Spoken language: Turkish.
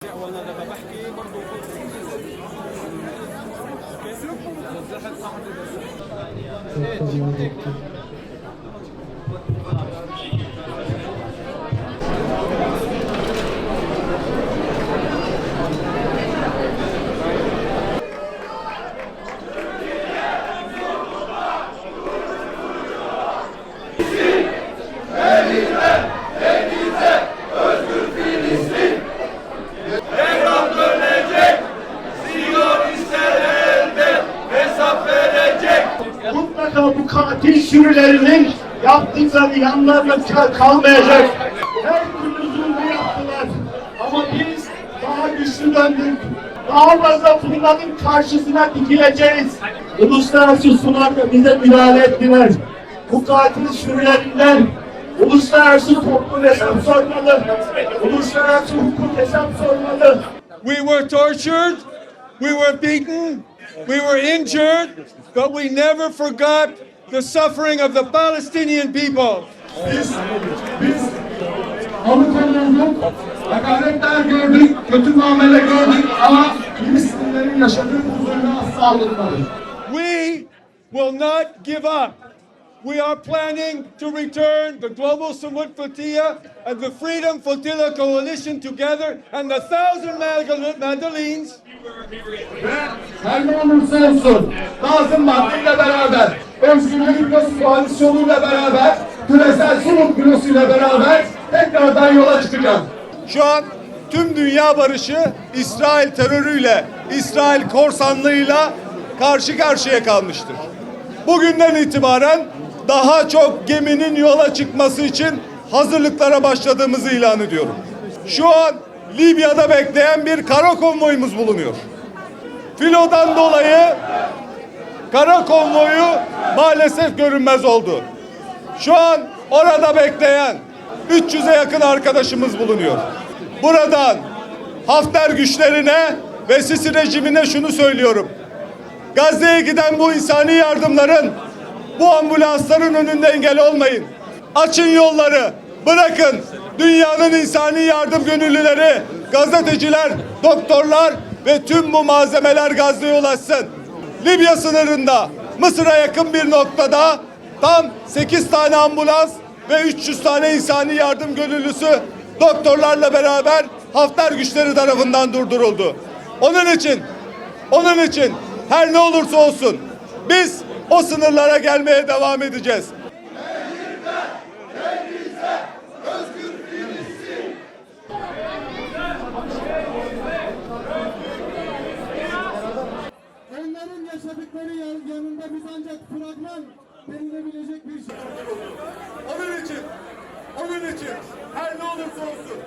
وانا لما بحكي برضه mutlaka bu katil sürülerinin yaptıkları yanlarına kalmayacak. Her türlü zulmü yaptılar. Ama biz daha güçlü döndük. Daha fazla bunların karşısına dikileceğiz. Uluslararası sular da bize müdahale ettiler. Bu katil sürülerinden uluslararası toplum hesap sormalı. Uluslararası hukuk hesap sormalı. We were tortured, we were beaten, we were injured, but we never forgot the suffering of the Palestinian people. Biz alıkonulduk, hakaretler gördük, kötü muamele gördük ama Filistinlerin yaşadığı huzurunu asla alınmadık. We will not give up. We are planning to return the Global Samut Flotilla and the Freedom Flotilla Coalition together and the 1,000 Magdalenes. Ve her ne olursa olsun, Nazım Madde ile beraber, Özgürlük Bürosu Koalisyonuyla beraber, Küresel Sulh Bürosu ile beraber tekrardan yola çıkacağız. Şu an tüm dünya barışı İsrail terörüyle, İsrail korsanlığıyla karşı karşıya kalmıştır. Bugünden itibaren daha çok geminin yola çıkması için hazırlıklara başladığımızı ilan ediyorum. Şu an Libya'da bekleyen bir kara konvoyumuz bulunuyor. Filodan dolayı kara konvoyu maalesef görünmez oldu. Şu an orada bekleyen 300'e yakın arkadaşımız bulunuyor. Buradan Hafter güçlerine ve Sisi rejimine şunu söylüyorum. Gazze'ye giden bu insani yardımların, bu ambulansların önünde engel olmayın. Açın yolları, bırakın dünyanın insani yardım gönüllüleri, gazeteciler, doktorlar ve tüm bu malzemeler Gazze'ye ulaşsın. Libya sınırında, Mısır'a yakın bir noktada tam 8 tane ambulans ve 300 tane insani yardım gönüllüsü doktorlarla beraber Hafter güçleri tarafından durduruldu. Onun için her ne olursa olsun biz o sınırlara gelmeye devam edeceğiz. Onların yaşadıkları yanında biz ancak fragman denilebilecek bir şey. Onun için her ne olursa olsun